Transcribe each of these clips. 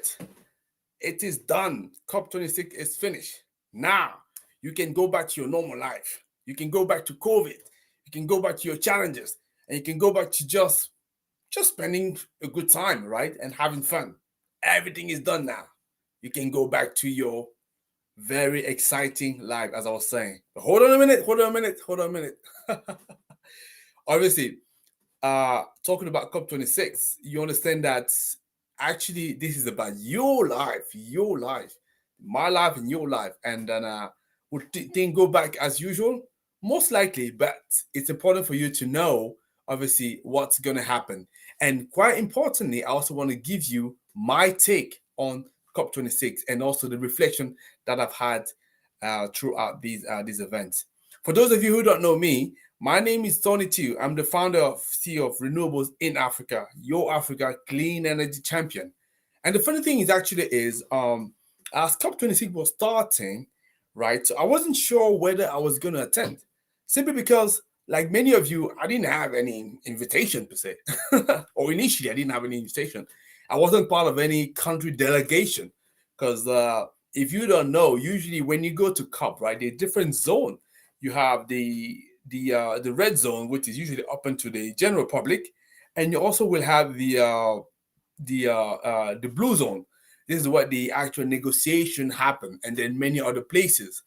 it. It is done. COP26 is finished. Now you can go back to your normal life. You can go back to COVID. You can go back to your challenges, and you can go back to just spending a good time, right? And having fun. Everything is done now. You can go back to your very exciting life, as I was saying. But hold on a minute. Obviously, talking about COP26, you understand that actually this is about your life, my life, and your life. And then would things go back as usual? Most likely, but it's important for you to know, obviously, what's going to happen. And quite importantly, I also want to give you my take on COP26 and also the reflection that I've had throughout these events. For those of you who don't know me, my name is Tony Tew. I'm the founder of CEO of Renewables in Africa, your Africa clean energy champion. And the funny thing is as COP26 was starting, right? So I wasn't sure whether I was going to attend, simply because, like many of you, I didn't have any invitation per se, or initially I didn't have any invitation. I wasn't part of any country delegation because if you don't know, usually when you go to COP, right, there's different zone. You have the red zone, which is usually open to the general public, and you also will have the blue zone. This is what the actual negotiation happen, and then many other places.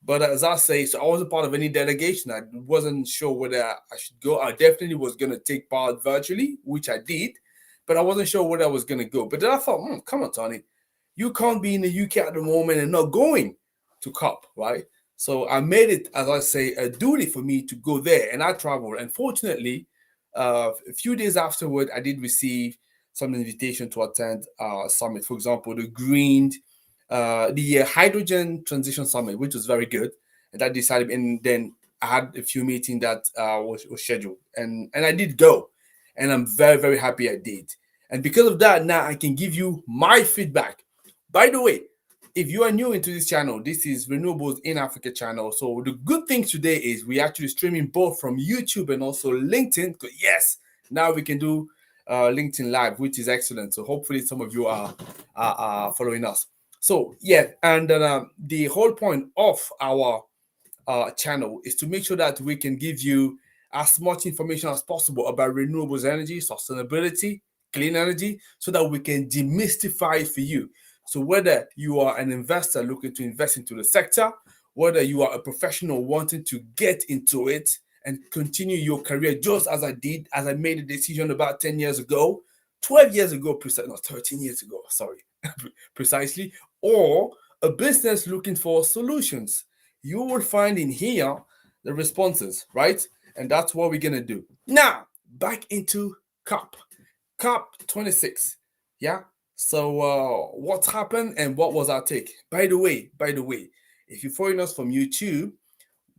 But as I say, so I wasn't part of any delegation. I wasn't sure whether I should go. I definitely was going to take part virtually, which I did, but I wasn't sure whether I was going to go. But then I thought, come on, Tony, you can't be in the UK at the moment and not going to COP, right? So I made it, as I say, a duty for me to go there, and I traveled. And fortunately, a few days afterward, I did receive some invitation to attend summit. For example, the hydrogen transition summit, which was very good. And I decided, and then I had a few meetings that was scheduled, and I did go, and I'm very, very happy I did. And because of that, now I can give you my feedback. By the way, if you are new into this channel, this is Renewables in Africa channel. So the good thing today is we actually streaming both from YouTube and also LinkedIn. Yes, now we can do LinkedIn Live, which is excellent. So hopefully some of you are following us. So yeah, and the whole point of our channel is to make sure that we can give you as much information as possible about renewables energy, sustainability, clean energy, so that we can demystify it for you. So whether you are an investor looking to invest into the sector, whether you are a professional wanting to get into it and continue your career just as I did, as I made a decision about 10 years ago, 12 years ago, 13 years ago, sorry, precisely, or a business looking for solutions, you will find in here the responses, right? And that's what we're going to do. Now, back into COP26. Yeah. So what's happened and what was our take? By the way, if you're following us from YouTube,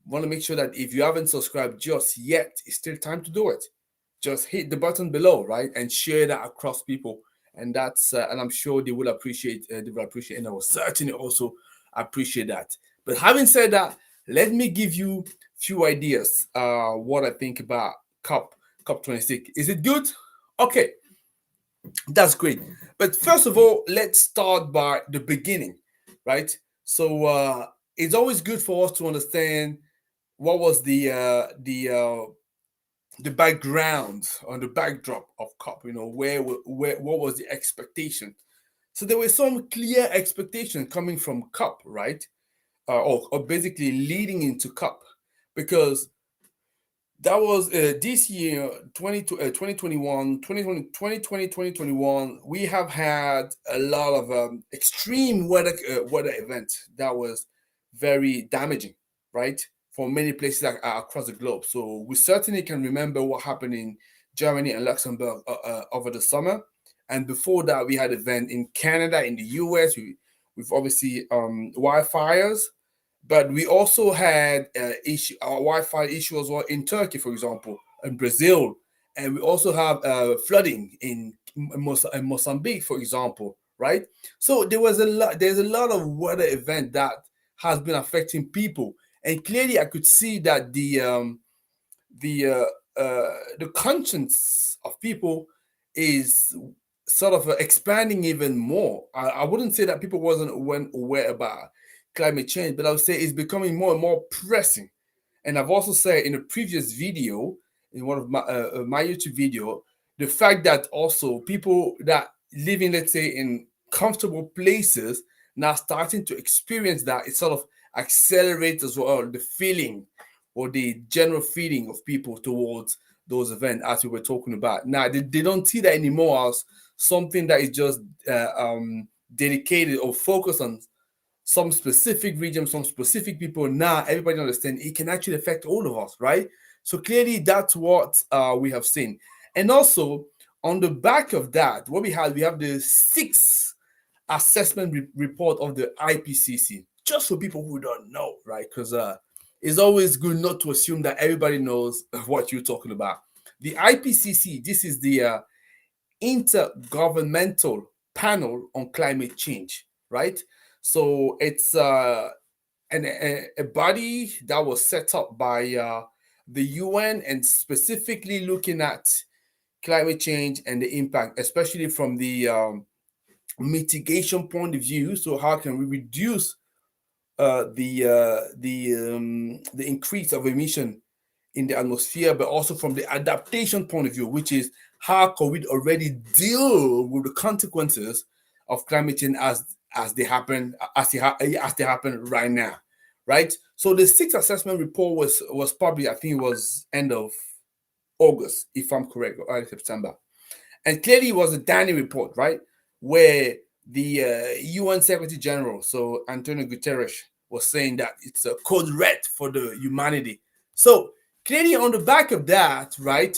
want to make sure that if you haven't subscribed just yet, it's still time to do it. Just hit the button below, right, and share that across people. And that's and I'm sure they will appreciate. And I will certainly also appreciate that. But having said that, let me give you a few ideas. What I think about COP26. Is it good? Okay, that's great. But first of all, let's start by the beginning, right? So it's always good for us to understand what was the background or the backdrop of COP. You know, where what was the expectation? So there were some clear expectations coming from COP, right? Or basically leading into COP, because that was this year, 2021, 2021, we have had a lot of extreme weather events that was very damaging, right? For many places across the globe. So we certainly can remember what happened in Germany and Luxembourg over the summer. And before that, we had event in Canada, in the US, with obviously wildfires. But we also had Wi-Fi issue as well in Turkey, for example, and Brazil. And we also have flooding in Mozambique, for example, right? So there's a lot of weather event that has been affecting people. And clearly I could see that the conscience of people is sort of expanding even more. I wouldn't say that people wasn't aware about climate change, but I would say it's becoming more and more pressing. And I've also said in a previous video, in one of my YouTube video, the fact that also people that living, let's say, in comfortable places now starting to experience that, it sort of accelerates as well the feeling or the general feeling of people towards those events, as we were talking about. Now they don't see that anymore as something that is just dedicated or focused on some specific region, some specific people. Now everybody understands it can actually affect all of us, right? So clearly that's what we have seen. And also on the back of that, what we have the sixth assessment report of the Ipcc. Just for people who don't know, right? Because it's always good not to assume that everybody knows what you're talking about. The Ipcc, this is the Intergovernmental Panel on Climate Change, right? So it's a body that was set up by the UN and specifically looking at climate change and the impact, especially from the mitigation point of view. So how can we reduce the increase of emission in the atmosphere, but also from the adaptation point of view, which is how can we already deal with the consequences of climate change as they happen right now, right? So the sixth assessment report was probably, I think it was end of August, if I'm correct, or early September, and clearly it was a Danny report, right, where the UN Secretary General, so Antonio Guterres, was saying that it's a code red for the humanity. So clearly, on the back of that, right,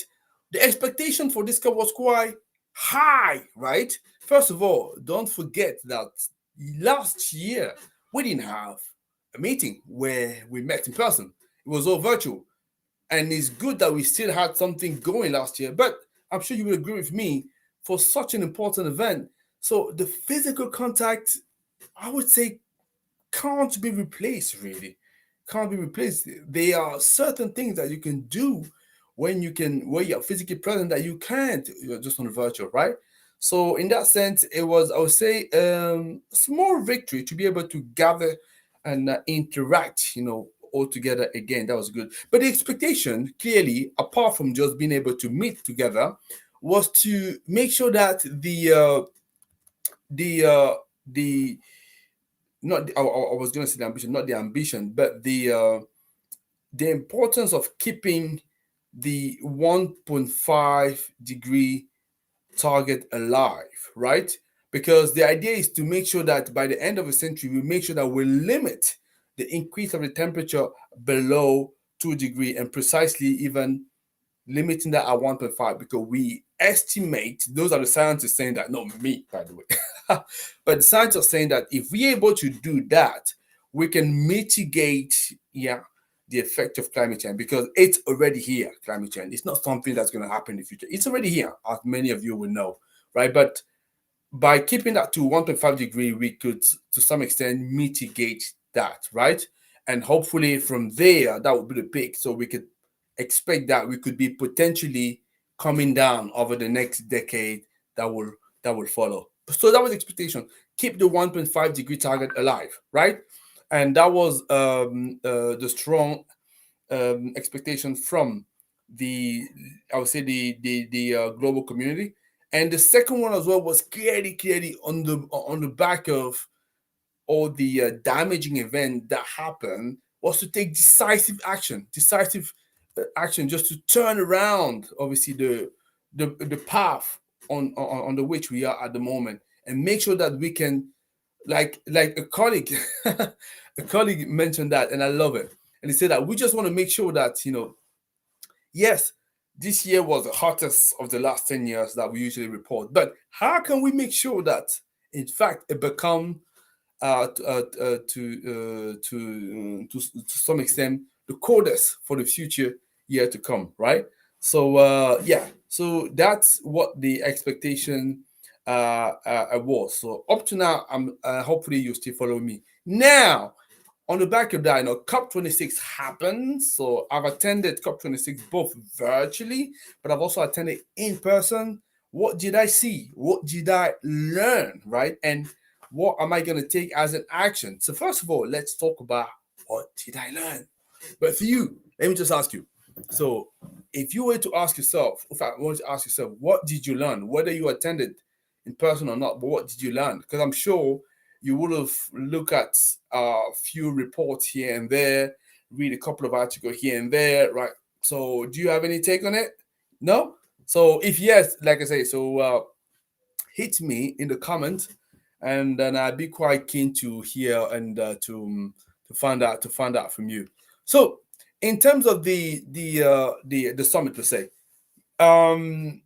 the expectation for this COP was quite high, right? First of all, don't forget that last year we didn't have a meeting where we met in person. It was all virtual. And it's good that we still had something going last year. But I'm sure you will agree with me, for such an important event. So the physical contact, I would say, can't be replaced, really. Can't be replaced. There are certain things that you can do when you're physically present that you can't just on virtual, right? So in that sense, it was, I would say, small victory to be able to gather and interact, all together again. That was good. But the expectation, clearly, apart from just being able to meet together, was to make sure that the not the, I was going to say the ambition, not the ambition, but the importance of keeping the 1.5 degree target alive, right? Because the idea is to make sure that by the end of the century, we make sure that we limit the increase of the temperature below 2 degree, and precisely even limiting that at 1.5, because we estimate, those are the scientists saying that, not me, by the way, but the scientists are saying that if we're able to do that, we can mitigate, the effect of climate change, because it's already here. Climate change, it's not something that's going to happen in the future. It's already here, as many of you will know, right? But by keeping that to 1.5 degree, we could, to some extent, mitigate that, right? And hopefully from there, that would be the peak. So we could expect that we could be potentially coming down over the next decade that will follow. So that was expectation. Keep the 1.5 degree target alive, right? And that was the strong expectation from the, I would say, the global community. And the second one as well was clearly on the back of all the damaging event that happened, was to take decisive action just to turn around, obviously, the path on the which we are at the moment, and make sure that we can, like a colleague a colleague mentioned that, and I love it. And he said that we just want to make sure that, yes, this year was the hottest of the last 10 years that we usually report, but how can we make sure that, in fact, it become to some extent the coldest for the future year to come, right? So so that's what the expectation was. So up to now, I'm hopefully you still follow me. Now, on the back of that, COP26 happened. So I've attended COP26 both virtually, but I've also attended in person What did I see? What did I learn, right? And what am I going to take as an action? So first of all, let's talk about what did I learn? But for you, let me just ask you. So if you were to ask yourself, in fact, I want to ask yourself, what did you learn? Whether you attended in person or not, but what did you learn? Because I'm sure you would have looked at a few reports here and there, read a couple of articles here and there, right? So do you have any take on it? No? So if yes, like I say, so hit me in the comments, and then I'd be quite keen to hear and to find out from you. So in terms of the summit per se, um,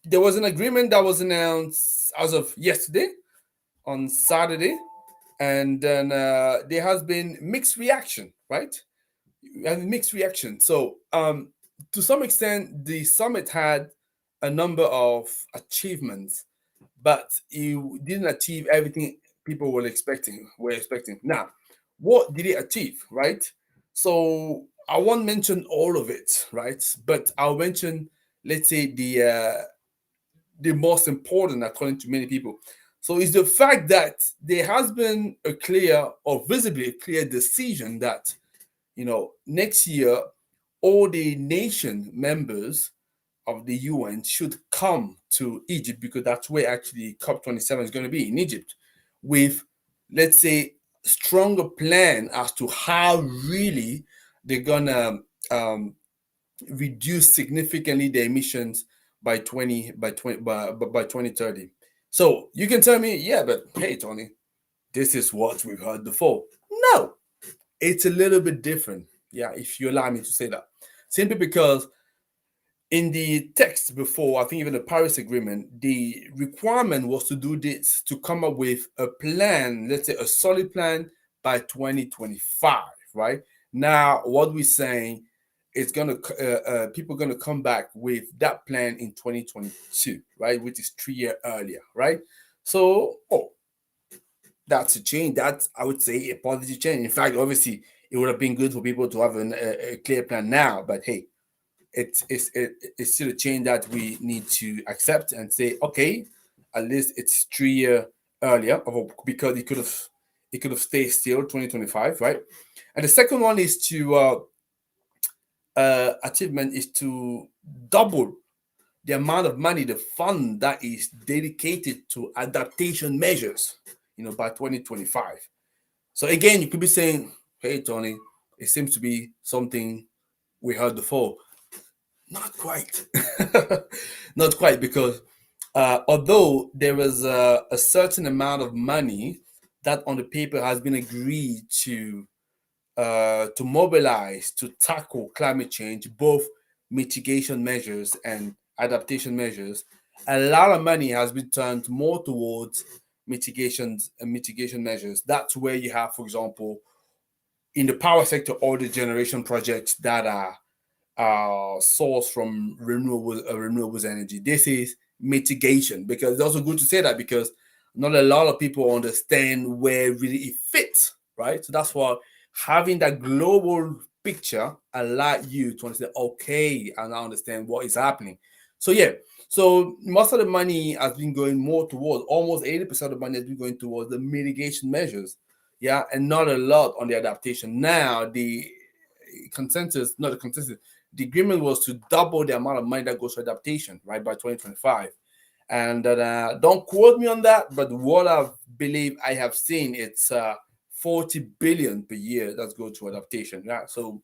there was an agreement that was announced as of yesterday on Saturday, and then there has been mixed reaction, right? And mixed reaction. So to some extent, the summit had a number of achievements, but it didn't achieve everything people were expecting. Now, what did it achieve, right? So I won't mention all of it, right? But I'll mention, let's say, the most important, according to many people. So it's the fact that there has been a clear or visibly a clear decision that, next year all the nation members of the UN should come to Egypt, because that's where actually COP27 is going to be, in Egypt, with, let's say, stronger plan as to how really they're gonna reduce significantly the emissions by 2030. So you can tell me, yeah, but hey, Tony, this is what we've heard before. No, it's a little bit different. Yeah, if you allow me to say that. Simply because in the text before, I think even the Paris Agreement, the requirement was to do this, to come up with a plan, let's say a solid plan by 2025, right? Now, what we're saying is people are gonna come back with that plan in 2022, right? Which is 3 years earlier, right? So, that's a change. That's, I would say, a positive change. In fact, obviously, it would have been good for people to have a clear plan now, but hey, it's still a change that we need to accept and say, okay, at least it's 3 years earlier, because it could have stayed still 2025, right? And the second one is to achievement is to double the amount of money, the fund that is dedicated to adaptation measures, by 2025. So again, you could be saying, hey, Tony, it seems to be something we heard before. Not quite. Not quite, because although there is a certain amount of money that on the paper has been agreed to mobilize to tackle climate change, both mitigation measures and adaptation measures, a lot of money has been turned more towards mitigations and mitigation measures. That's where you have, for example, in the power sector, all the generation projects that are sourced from renewables energy. This is mitigation, because it's also good to say that, because not a lot of people understand where really it fits, right? So that's why having that global picture allow you to understand, okay, and I understand what is happening. So yeah, so most of the money has been going more towards, almost 80% of the money has been going towards the mitigation measures, yeah, and not a lot on the adaptation. Now the consensus, not the consensus, the agreement was to double the amount of money that goes to adaptation, right, by 2025. And don't quote me on that, but what I believe I have seen, it's 40 billion per year that goes to adaptation. Yeah. So,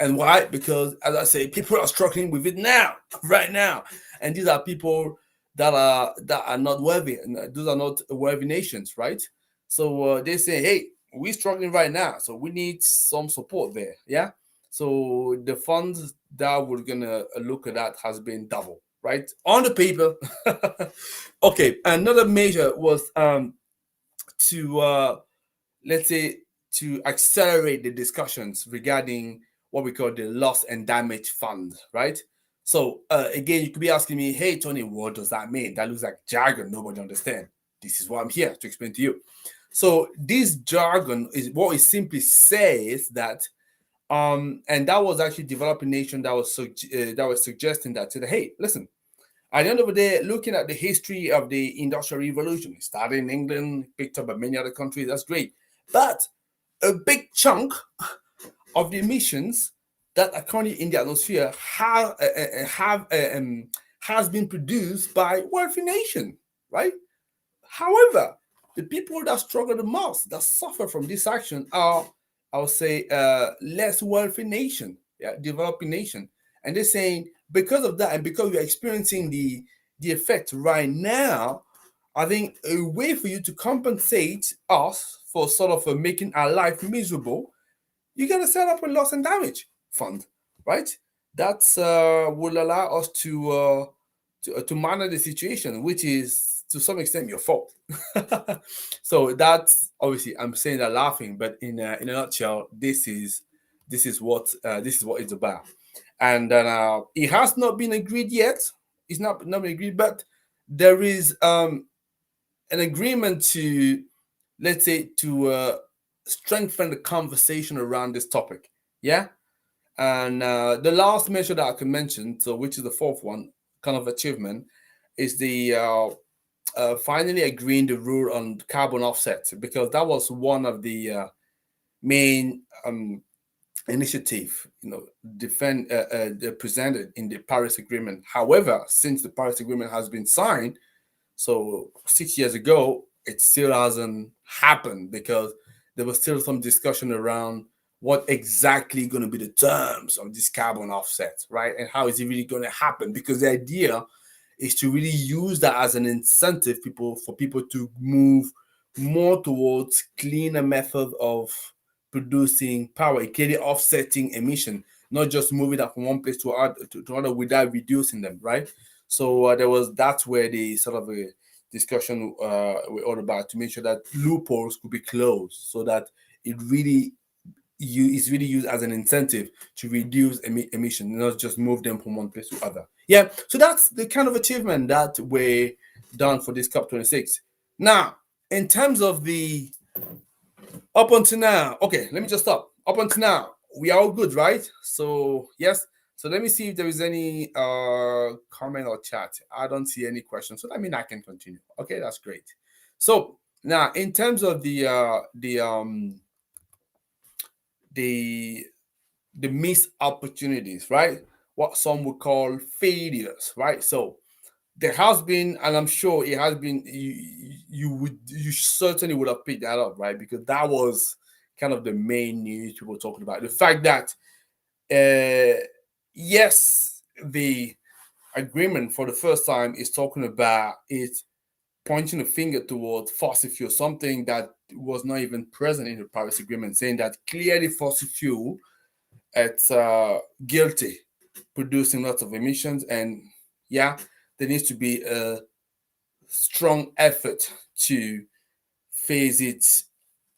and why? Because, as I say, people are struggling with it now, right now, and these are people that are not worthy, and those are not worthy nations, right? So they say, hey, we're struggling right now, so we need some support there. Yeah. So the funds that we're gonna look at that has been double, right, on the paper. Okay, another measure was to let's say, to accelerate the discussions regarding what we call the loss and damage fund, right? So again, you could be asking me, hey Tony, what does that mean? That looks like jargon nobody understands. This is what I'm here to explain to you. So this jargon is what it simply says that and that was actually developing nation that was suggesting that, said, hey, listen, At the end of the day, looking at the history of the Industrial Revolution, it started in England, picked up by many other countries, that's great. But a big chunk of the emissions that are currently in the atmosphere has been produced by wealthy nation, right? However, the people that struggle the most, that suffer from this action, are, I would say, less wealthy nation, yeah, developing nation, and they're saying because of that, and because we're experiencing the effect right now, I think a way for you to compensate us for sort of making our life miserable, you got to set up a loss and damage fund, right? That will allow us to manage the situation, which is to some extent your fault. So that's obviously I'm saying that laughing, but in a nutshell, this is what it's about, and it has not been agreed yet. It's not been agreed, but there is an agreement to, let's say, to strengthen the conversation around this topic. Yeah. And the last measure that I can mention, so which is the fourth one, kind of achievement, is the finally agreeing the rule on carbon offset, because that was one of the main initiative, presented in the Paris Agreement. However, since the Paris Agreement has been signed, so 6 years ago, it still hasn't happened because there was still some discussion around what exactly going to be the terms of this carbon offset, right? And how is it really going to happen? Because the idea is to really use that as an incentive for people to move more towards cleaner method of producing power, clearly offsetting emission, not just moving that from one place to other without reducing them, right? So that's where the sort of a discussion we're all about, to make sure that loopholes could be closed, so that it really is really used as an incentive to reduce emission, not just move them from one place to other. Yeah, so that's the kind of achievement that we're done for this COP26. Now, in terms of the up until now, okay, let me just stop. Up until now, we are all good, right? So yes. So let me see if there is any comment or chat. I don't see any questions, so that means I can continue. Okay, that's great. So now, in terms of the missed opportunities, right? What some would call failures, right? So there has been, and I'm sure it has been. You certainly would have picked that up, right? Because that was kind of the main news people were talking about. The fact that, yes, the agreement for the first time is talking about it, pointing a finger towards fossil fuel, something that was not even present in the Paris Agreement, saying that clearly fossil fuel, it's guilty, producing lots of emissions, and yeah, there needs to be a strong effort to phase it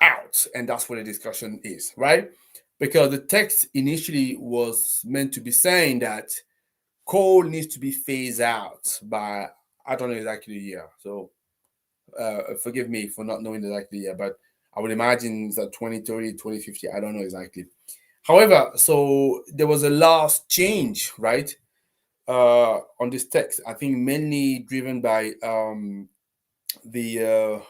out, and that's what the discussion is, right? Because the text initially was meant to be saying that coal needs to be phased out by, I don't know exactly the year, so forgive me for not knowing exactly the year, but I would imagine it's at 2030, 2050, I don't know exactly. However, so there was a last change, right, on this text. I think mainly driven by the uh,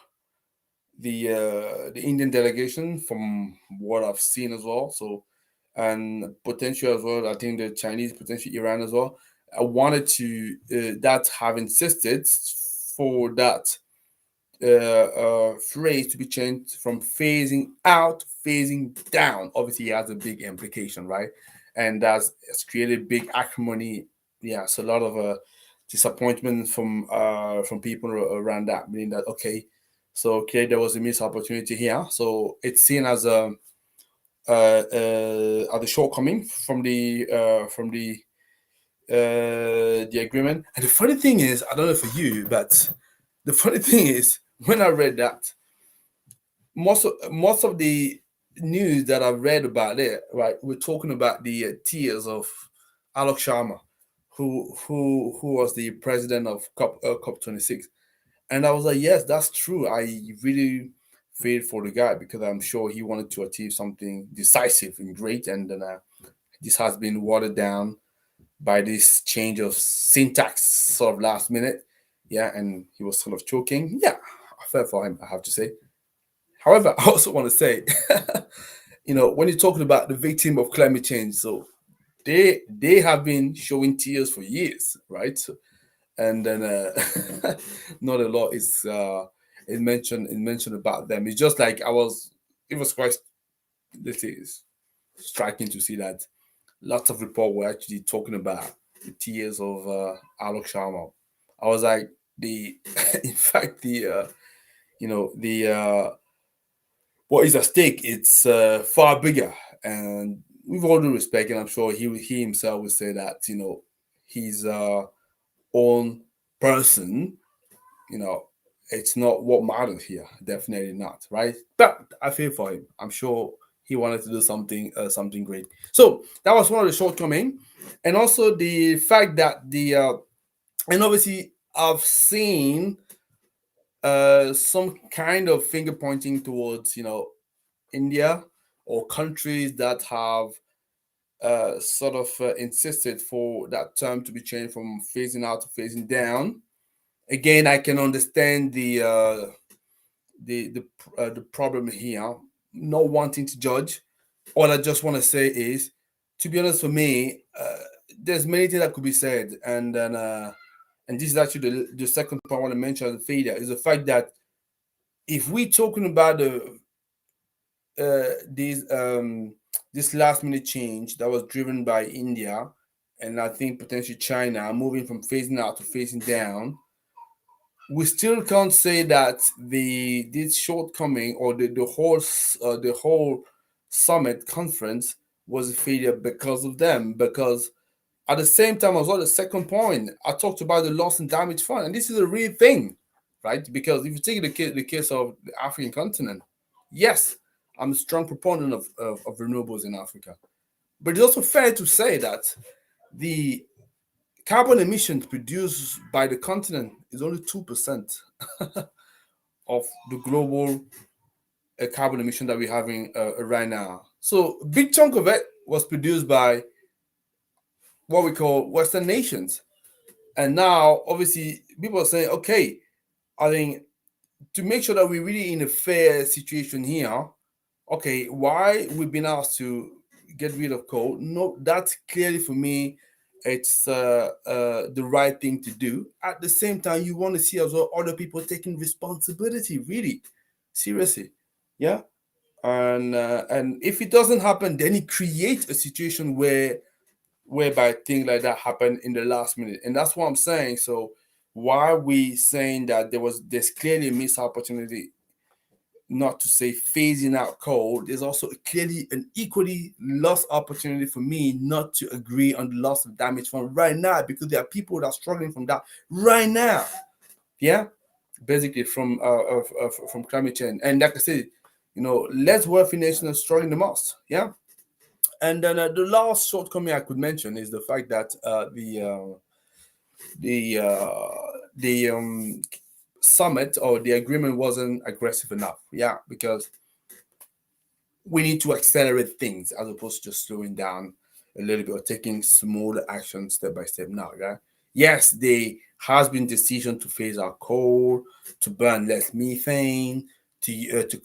the Indian delegation, from what I've seen as well. So, and potential as well. I think the Chinese, potentially Iran as well. I wanted to that have insisted for that phrase to be changed from phasing out, phasing down. Obviously, it has a big implication, right? And it's created big acrimony. Yeah, so a lot of disappointment from people around that, meaning that, okay, so okay, there was a missed opportunity here. So it's seen as a shortcoming from the agreement. And the funny thing is, I don't know for you, but the funny thing is, when I read that, most of the news that I've read about it, right, we're talking about the tears of Alok Sharma, who was the president of COP26, and I was like, yes, that's true. I really feel for the guy, because I'm sure he wanted to achieve something decisive and great, and then this has been watered down by this change of syntax sort of last minute. Yeah, and he was sort of choking. Yeah, fair for him, I have to say. However, I also want to say, when you're talking about the victim of climate change, so they have been showing tears for years, right? And then not a lot is mentioned about them. It's just like it was quite, let's say, striking to see that lots of reports were actually talking about the tears of Alok Sharma. I was like, in fact, the what is at stake, it's far bigger. And with all due respect, and I'm sure he himself will say that, his own person, you know, it's not what matters here. Definitely not, right? But I feel for him. I'm sure he wanted to do something great. So that was one of the shortcomings, and also the fact that and obviously I've seen some kind of finger pointing towards India or countries that have sort of insisted for that term to be changed from phasing out to phasing down. Again, I can understand the problem here. Not wanting to judge. All I just want to say is, to be honest, for me, there's many things that could be said, and this is actually the second point I want to mention as a failure is the fact that if we're talking about these this last minute change that was driven by India and I think potentially China moving from phasing out to phasing down, we still can't say that this shortcoming or the whole summit conference was a failure because of them. Because at the same time as well, the second point I talked about the loss and damage fund, and this is a real thing, right? Because if you take the case of the African continent, yes, I'm a strong proponent of renewables in Africa, but it's also fair to say that the carbon emissions produced by the continent is only 2% of the global carbon emission that we're having right now. So a big chunk of it was produced by what we call Western nations. And now, obviously, people are saying, okay, I think to make sure that we're really in a fair situation here, okay, why we've been asked to get rid of coal? No, that's clearly for me, it's the right thing to do. At the same time, you want to see as well other people taking responsibility, really, seriously, yeah. And if it doesn't happen, then it creates a situation whereby things like that happen in the last minute, and that's what I'm saying. So why are we saying that there's clearly a missed opportunity not to say phasing out coal? There's also clearly an equally lost opportunity for me not to agree on the loss of damage fund right now, because there are people that are struggling from that right now. Yeah, basically from climate change. And like I said, less wealthy nations are struggling the most. Yeah. And then the last shortcoming I could mention is the fact that the summit or the agreement wasn't aggressive enough. Yeah, because we need to accelerate things as opposed to just slowing down a little bit or taking smaller action step by step now. Yeah. Yes, there has been decision to phase out coal, to burn less methane, to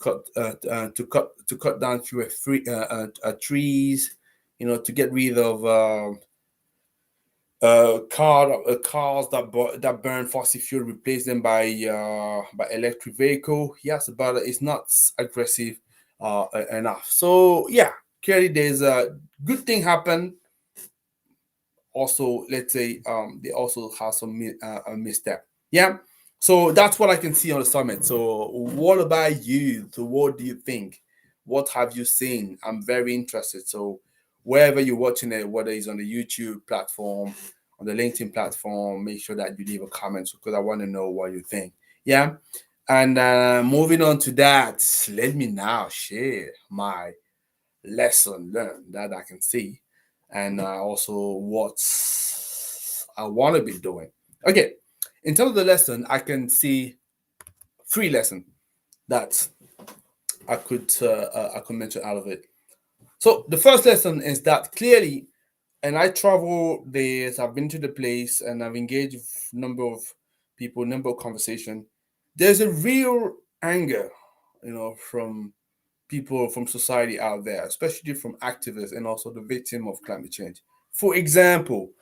cut down fewer trees, to get rid of cars that burn fossil fuel, replace them by electric vehicle. Yes, but it's not aggressive enough. So yeah, clearly there's a good thing happen. Also, let's say they also have some a misstep. Yeah. So that's what I can see on the summit. So what about you? So what do you think? What have you seen? I'm very interested. So wherever you're watching it, whether it's on the YouTube platform, on the LinkedIn platform, make sure that you leave a comment because I want to know what you think. Yeah. And moving on to that, let me now share my lesson learned that I can see, and also what I want to be doing. Okay, in terms of the lesson, I can see three lessons that I could mention out of it. So the first lesson is that clearly and I travel this. I've been to the place and I've engaged with number of people, number of conversation. There's a real anger, from people from society out there, especially from activists and also the victim of climate change. For example,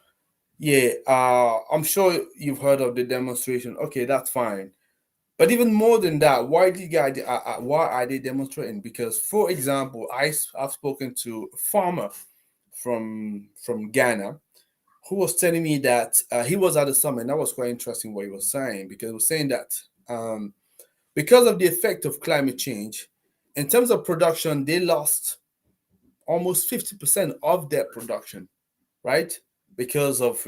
I'm sure you've heard of the demonstration. Okay, that's fine. But even more than that, why are they demonstrating? Because, for example, I've spoken to a farmer from Ghana who was telling me that he was at the summit. And that was quite interesting what he was saying, because he was saying that because of the effect of climate change, in terms of production, they lost almost 50% of their production, right? Because of,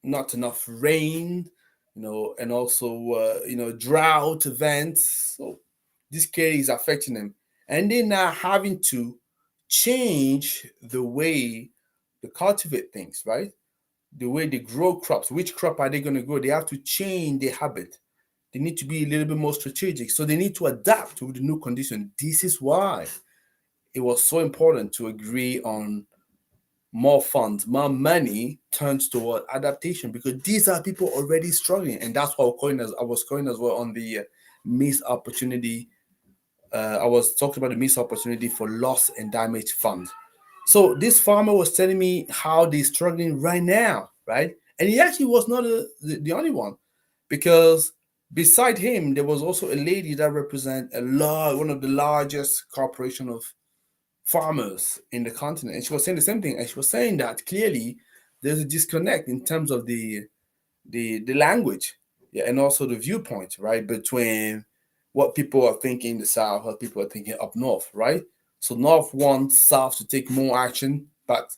not enough rain, and also, drought events. So this clearly is affecting them. And they're now having to change the way they cultivate things, right? The way they grow crops. Which crop are they going to grow? They have to change their habit. They need to be a little bit more strategic. So they need to adapt to the new condition. This is why it was so important to agree on more funds, more money turns toward adaptation, because these are people already struggling. And that's what I was calling as well on the missed opportunity. I was talking about the missed opportunity for loss and damage fund. So this farmer was telling me how they're struggling right now, right? And he actually was not the only one, because beside him there was also a lady that represents one of the largest corporation of farmers in the continent, and she was saying the same thing. And she was saying that clearly there's a disconnect in terms of the language, yeah, and also the viewpoint, right, between what people are thinking in the south, what people are thinking up north, right? So north wants south to take more action, but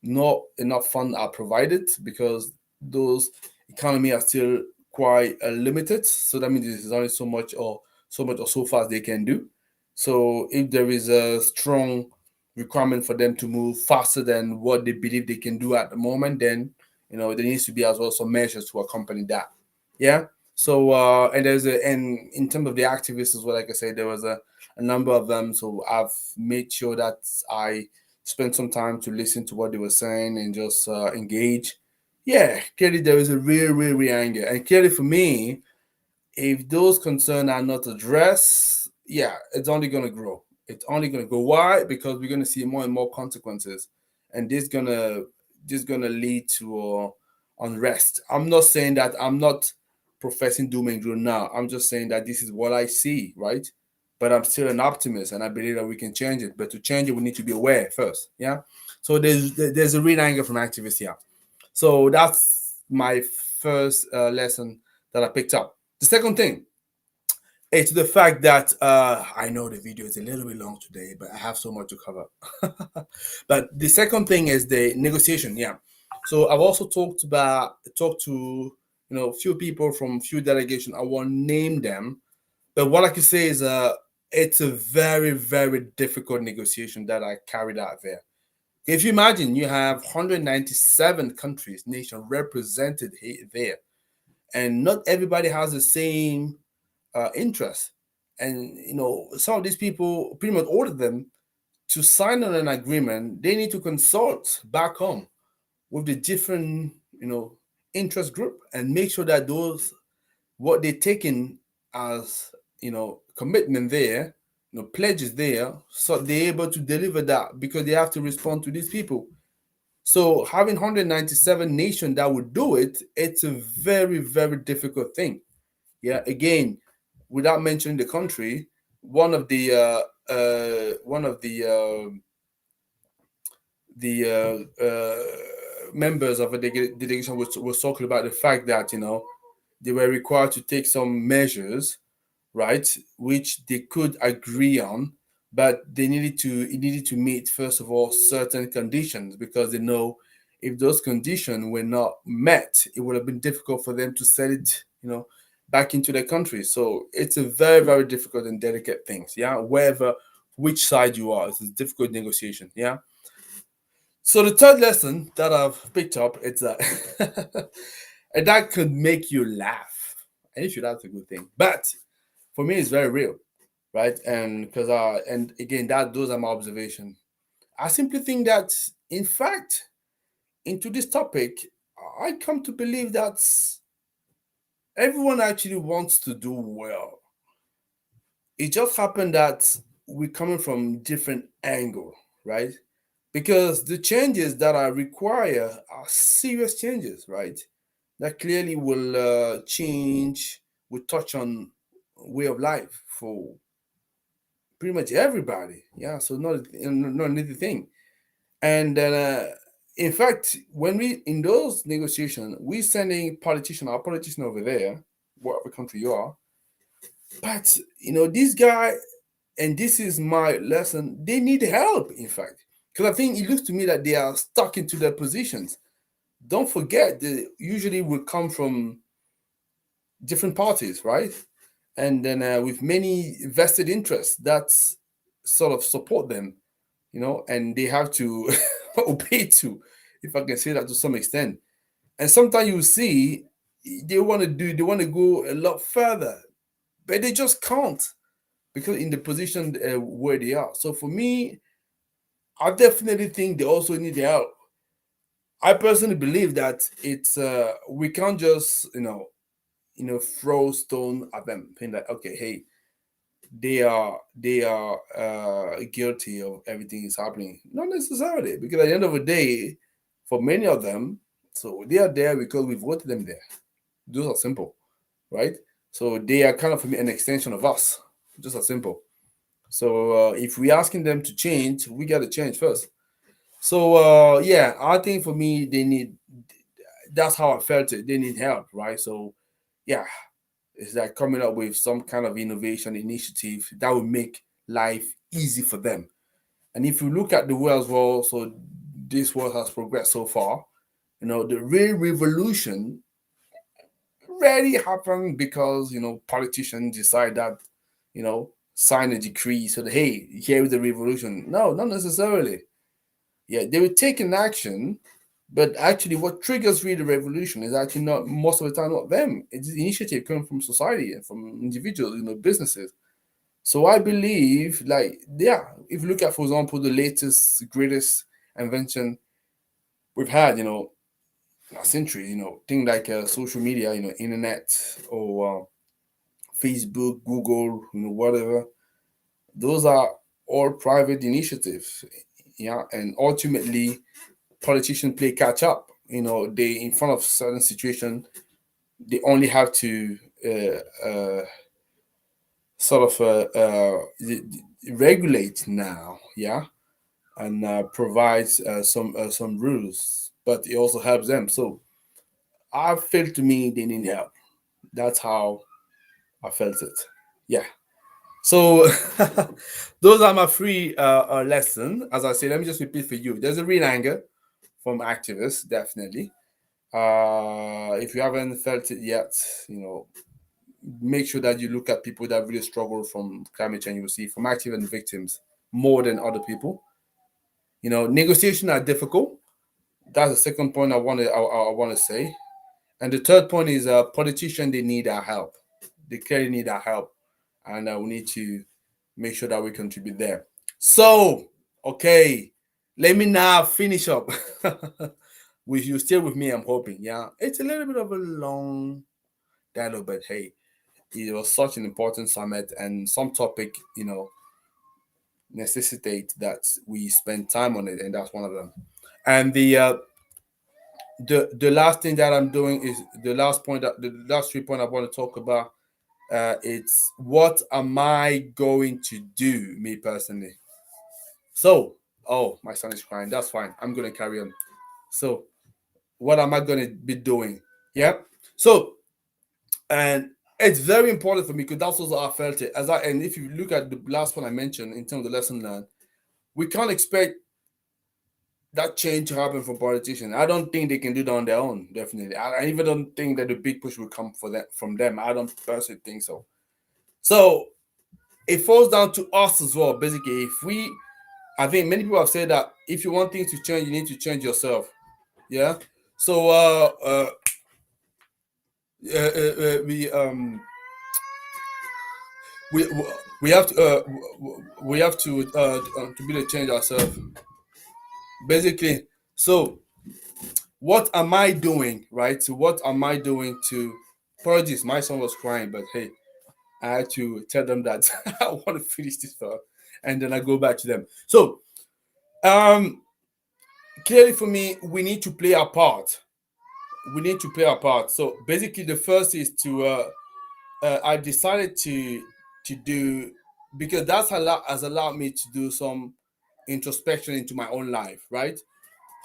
not enough funds are provided because those economy are still quite limited. So that means there's only so fast they can do. So if there is a strong requirement for them to move faster than what they believe they can do at the moment, then there needs to be as well some measures to accompany that. Yeah. So and in terms of the activists as well, like I said, there was a number of them. So I've made sure that I spend some time to listen to what they were saying and just engage. Yeah, clearly there is a real anger, and clearly for me, if those concerns are not addressed, yeah, it's only going to grow. It's only going to go. Why? Because we're going to see more and more consequences, and this gonna lead to unrest. I'm not saying that. I'm not professing doom and gloom now. I'm just saying that this is what I see, right? But I'm still an optimist, and I believe that we can change it. But to change it, we need to be aware first. Yeah. So there's a real anger from activists here. So that's my first lesson that I picked up. The second thing, it's the fact that I know the video is a little bit long today, but I have so much to cover. But the second thing is the negotiation. Yeah. So I've also talked to a few people from few delegations. I won't name them, but what I can say is it's a very difficult negotiation that I carried out there. If you imagine, you have 197 countries, nations represented there, and not everybody has the same interest. And some of these people, pretty much all of them, to sign on an agreement, they need to consult back home with the different interest group and make sure that those what they're taking as commitment there, pledges there, so they're able to deliver that, because they have to respond to these people. So having 197 nations that would do it, it's a very difficult thing. Yeah, again, without mentioning the country, one of the members of a delegation was talking about the fact that they were required to take some measures, right, which they could agree on, but it needed to meet first of all certain conditions, because they know if those conditions were not met, it would have been difficult for them to sell it, back into their country. So it's a very difficult and delicate thing. Yeah, wherever which side you are, it's a difficult negotiation. Yeah. So the third lesson that I've picked up is that and that could make you laugh, and if you that's a good thing. But for me, it's very real, right? And because and again, that those are my observations. I simply think that, in fact, into this topic, I come to believe that everyone actually wants to do well. It just happened that we're coming from different angle, right? Because the changes that I require are serious changes, right? That clearly will change, will touch on way of life for pretty much everybody. Yeah, so not an easy thing. And in fact, when we in those negotiations, we sending our politician over there, whatever country you are. But this guy, and this is my lesson, they need help, in fact. Because I think it looks to me that they are stuck into their positions. Don't forget, they usually will come from different parties, right? And then with many vested interests that sort of support them, and they have to obey to, if I can say that to some extent. And sometimes you see they want to go a lot further, but they just can't because in the position where they are. So for me, I definitely think they also need help. I personally believe that it's we can't just throw stone at them, think that okay, hey, they are guilty of everything is happening. Not necessarily, because at the end of the day, for many of them, so they are there because we voted them there. Those are simple, right? So they are kind of an extension of us, just as simple. So if we're asking them to change, we got to change first. So yeah, I think for me, they need. That's how I felt it. They need help, right? So yeah, it's like coming up with some kind of innovation initiative that will make life easy for them. And if you look at the world as well, so this world has progressed so far. The real revolution rarely happens because politicians decide that sign a decree so that hey, here is the revolution. No, not necessarily. Yeah, they will take an action, but actually, what triggers really the revolution is actually not most of the time not them. It's the initiative coming from society and from individuals, businesses. So I believe, like, yeah, if you look at, for example, the latest, greatest invention we've had, a century, things like social media, internet or Facebook, Google, whatever. Those are all private initiatives, yeah, and ultimately politicians play catch up. They in front of certain situation, they only have to sort of regulate now, yeah, and provides some rules, but it also helps them. So I feel to me they need help. That's how I felt it. Yeah. So those are my three lessons. As I say, let me just repeat for you. There's a real anger from activists, definitely. If you haven't felt it yet, make sure that you look at people that really struggle from climate change. You will see from active and victims more than other people. Negotiations are difficult. That's the second point I want to say. And the third point is politicians, they need our help. They clearly need our help, and we need to make sure that we contribute there. So, okay, let me now finish up. With you still with me, I'm hoping. Yeah, it's a little bit of a long dialogue, but hey, it was such an important summit, and some topic, necessitate that we spend time on it, and that's one of them. And the last thing that I'm doing is the last 3 point I want to talk about. It's what am I going to do, me personally. So, oh, my son is crying. That's fine. I'm gonna carry on. So, what am I gonna be doing? Yeah. So, and it's very important for me because that's also how I felt it. And if you look at the last one I mentioned in terms of the lesson learned, we can't expect that change to happen for politicians. I don't think they can do that on their own. Definitely, I even don't think that the big push will come for that from them. I don't personally think so. So it falls down to us as well. Basically, I think many people have said that if you want things to change, you need to change yourself. Yeah. So we we we have to to be the change ourselves. Basically, so what am I doing, right? So what am I doing to, apologies, my son was crying, but hey, I had to tell them that I want to finish this first, and then I go back to them. So um clearly for me, we need to play our part. We need to play our part. So basically the first is to I've decided to do, because has allowed me to do some introspection into my own life, right?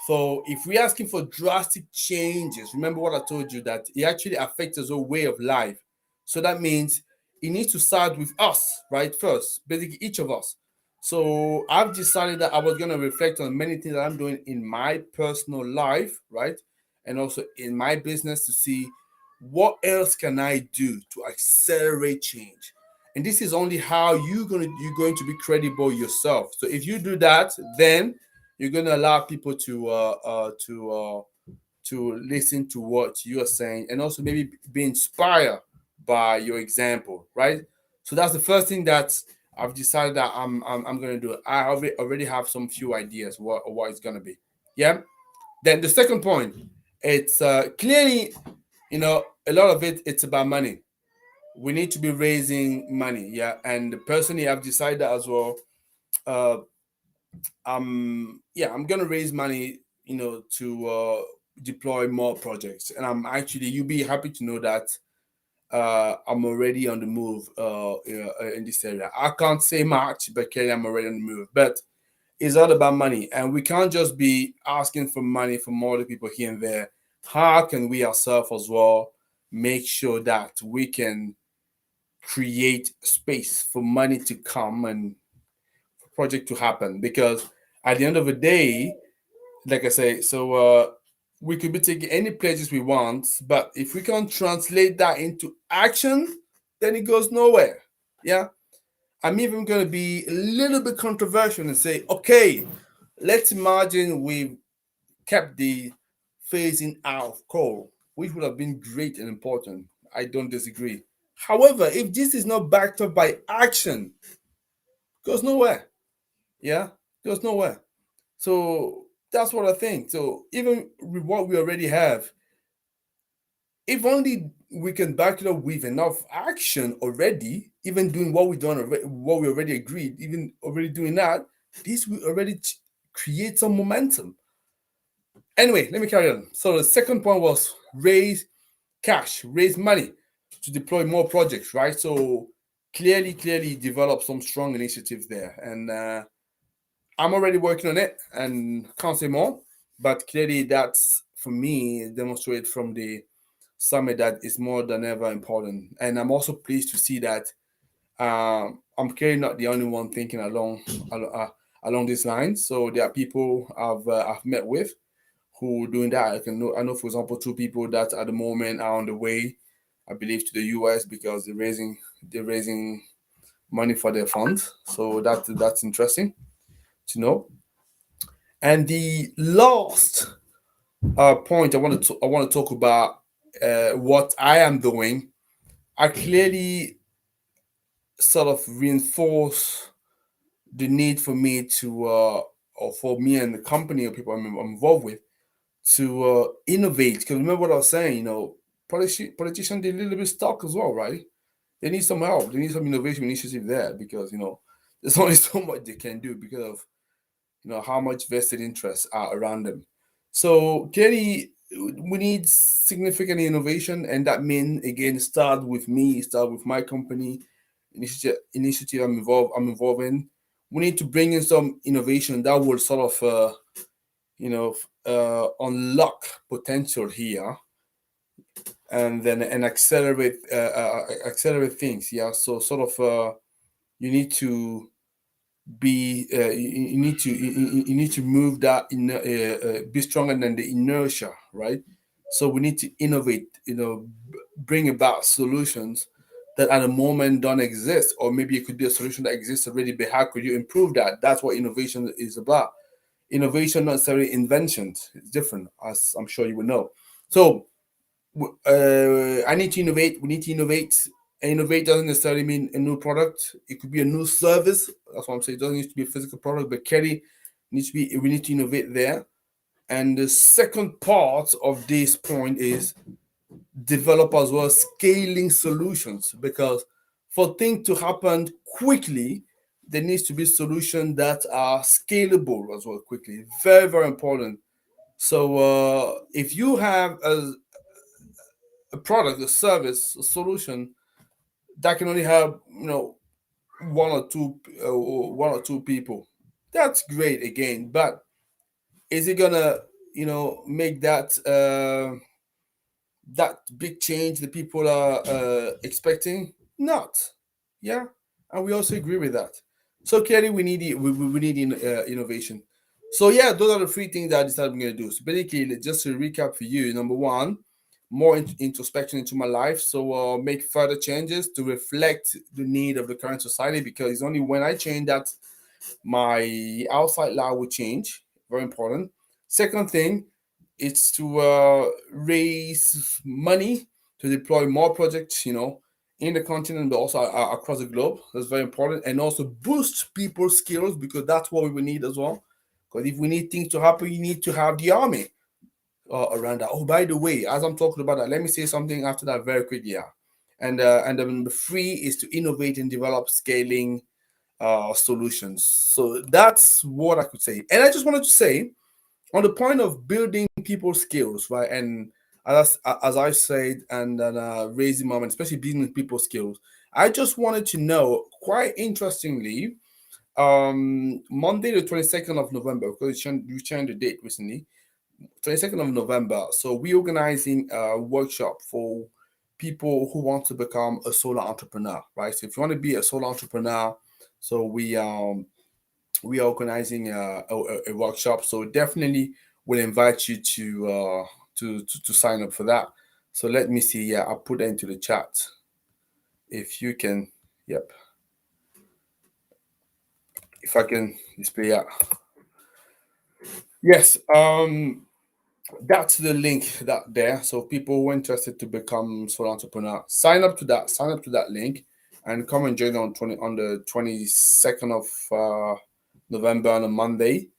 So if we're asking for drastic changes, remember what I told you, that it actually affects our way of life. So that means it needs to start with us, right? First, basically each of us. So I've decided that I was going to reflect on many things that I'm doing in my personal life, right? And also in my business, to see what else can I do to accelerate change. And this is only how you're going to be credible yourself. So if you do that, then you're going to allow people to listen to what you are saying, and also maybe be inspired by your example, right? So that's the first thing that I've decided that I'm going to do. I already have some few ideas what it's going to be. Yeah. Then the second point, it's clearly, a lot of it's about money. We need to be raising money. Yeah. And personally, I've decided as well. Uh, yeah, I'm gonna raise money, to deploy more projects, and you'll be happy to know that I'm already on the move in this area. I can't say much, but clearly I'm already on the move. But it's all about money, and we can't just be asking for money from other people here and there. How can we ourselves as well make sure that we can create space for money to come and project to happen? Because at the end of the day, like I say, so we could be taking any pledges we want, but if we can't translate that into action, then it goes nowhere. Yeah. I'm even going to be a little bit controversial and say, okay, let's imagine we kept the phasing out of coal, which would have been great and important. I don't disagree. However, if this is not backed up by action, it goes nowhere. Yeah, it goes nowhere. So that's what I think. So even with what we already have, if only we can back it up with enough action already, even doing what we done already, what we already agreed, even already doing that, this will already create some momentum. Anyway, let me carry on. So the second point was raise cash, raise money to deploy more projects, right? So clearly develop some strong initiatives there, and I'm already working on it and can't say more, but clearly that's for me demonstrated from the summit that is more than ever important. And I'm also pleased to see that I'm clearly not the only one thinking along these lines. So there are people I've met with who are doing that. I know, for example, two people that at the moment are on the way, I believe, to the US because they're raising money for their fund. So that's interesting to know. And the last point I want to talk about what I am doing. I clearly sort of reinforce the need for me to or for me and the company or people I'm involved with to innovate. Because remember what I was saying, politicians they're a little bit stuck as well, right? They need some help. They need some innovation initiative there because there's only so much they can do because of how much vested interests are around them. So clearly we need significant innovation, and that means again start with my company initiative I'm involved in. We need to bring in some innovation that will sort of unlock potential here, and then and accelerate things. Yeah, so sort of you need to you need to move that be stronger than the inertia, right? So we need to innovate, bring about solutions that at the moment don't exist, or maybe it could be a solution that exists already, but how could you improve that? That's what innovation is about. Innovation, not necessarily inventions. It's different, as I'm sure you will know. So I need to innovate. We need to innovate. And innovate doesn't necessarily mean a new product. It could be a new service. That's what I'm saying. It doesn't need to be a physical product, but Kelly needs to be. We need to innovate there. And the second part of this point is develop as well scaling solutions, because for things to happen quickly, there needs to be solutions that are scalable as well quickly. Very, very important. So if you have a product, a service, a solution that can only have one or two people, that's great again. But is it gonna make that big change that people are expecting? Not. Yeah, and we also agree with that. So clearly, we need innovation. So yeah, those are the three things that I decided I'm going to do. So basically, just to recap for you: number one, more introspection into my life. So make further changes to reflect the need of the current society, because it's only when I change that my outside life will change. Very important. Second thing, it's to raise money to deploy more projects, in the continent, but also across the globe. That's very important. And also boost people's skills, because that's what we will need as well. Because if we need things to happen, you need to have the army around that. Oh, by the way, as I'm talking about that, let me say something after that very quickly. Yeah. And then the three is to innovate and develop scaling solutions. So that's what I could say. And I just wanted to say, on the point of building people's skills, right? And as I said, and then raising mom, and especially building people's skills, I just wanted to know, quite interestingly, Monday the 22nd of November, because you changed the date recently, 22nd of November. So we organizing a workshop for people who want to become a solo entrepreneur, right? So if you want to be a solo entrepreneur, so we are organizing a workshop. So definitely we'll invite you to sign up for that. So let me see. Yeah, I'll put that into the chat. If you can, yep. If I can display that. Yes. That's the link that there. So people who are interested to become solo entrepreneur, sign up to that. Sign up to that link, and come and join on the 22nd of November on a Monday,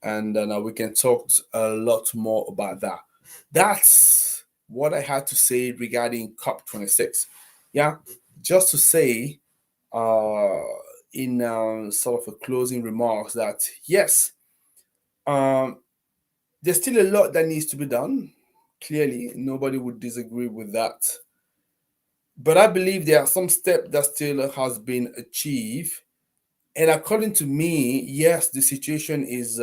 and then we can talk a lot more about that. That's what I had to say regarding COP26. Yeah, just to say, uh, in sort of a closing remarks, that yes, um, there's still a lot that needs to be done. Clearly, nobody would disagree with that. But I believe there are some steps that still has been achieved. And according to me, yes, the situation is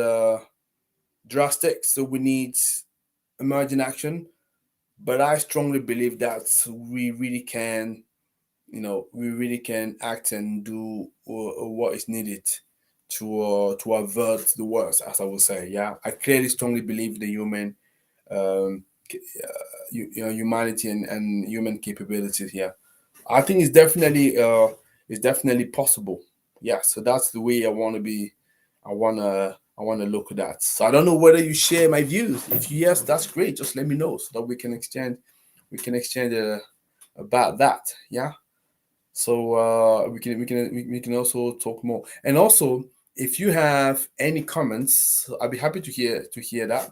drastic. So we need emergent action. But I strongly believe that we really can, we really can act and do what is needed to avert the worst, as I would say. Yeah, I clearly strongly believe the um, humanity and human capabilities here. I think it's definitely possible. Yeah, so that's the way I want to be. I want to look at that. So I don't know whether you share my views. If yes, that's great. Just let me know so that we can exchange about that. Yeah. So we can also talk more. And also, if you have any comments, I'd be happy to hear that.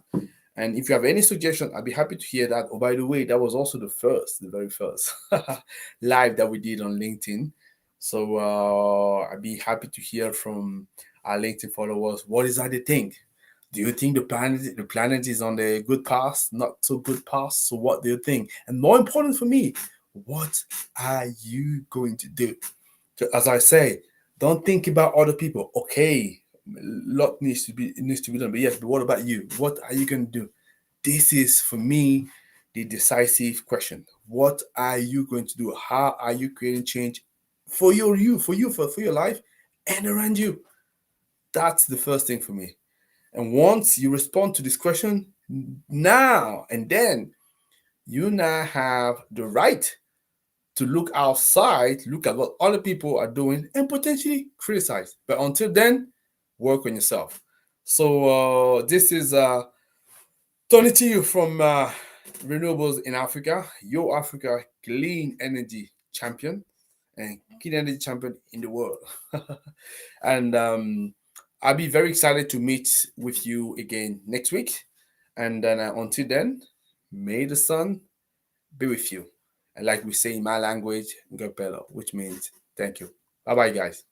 And if you have any suggestion, I'd be happy to hear that. Oh, by the way, that was also the very first live that we did on LinkedIn. So I'd be happy to hear from our LinkedIn followers. What is that they think? Do you think the planet is on the good path, not so good path? So what do you think? And more important for me, what are you going to do? So as I say, don't think about other people. Okay, a lot needs to be done. But yes, but what about you? What are you going to do? This is for me the decisive question. What are you going to do? How are you creating change for your life and around you? That's the first thing for me. And once you respond to this question, now and then, you now have the right to look outside, look at what other people are doing, and potentially criticize. But until then, work on yourself. So this is Tony to you from Renewables in Africa, your Africa clean energy champion and clean energy champion in the world. And I'll be very excited to meet with you again next week. And then until then, may the sun be with you. And like we say in my language, Ngapelo, which means thank you. Bye bye, guys.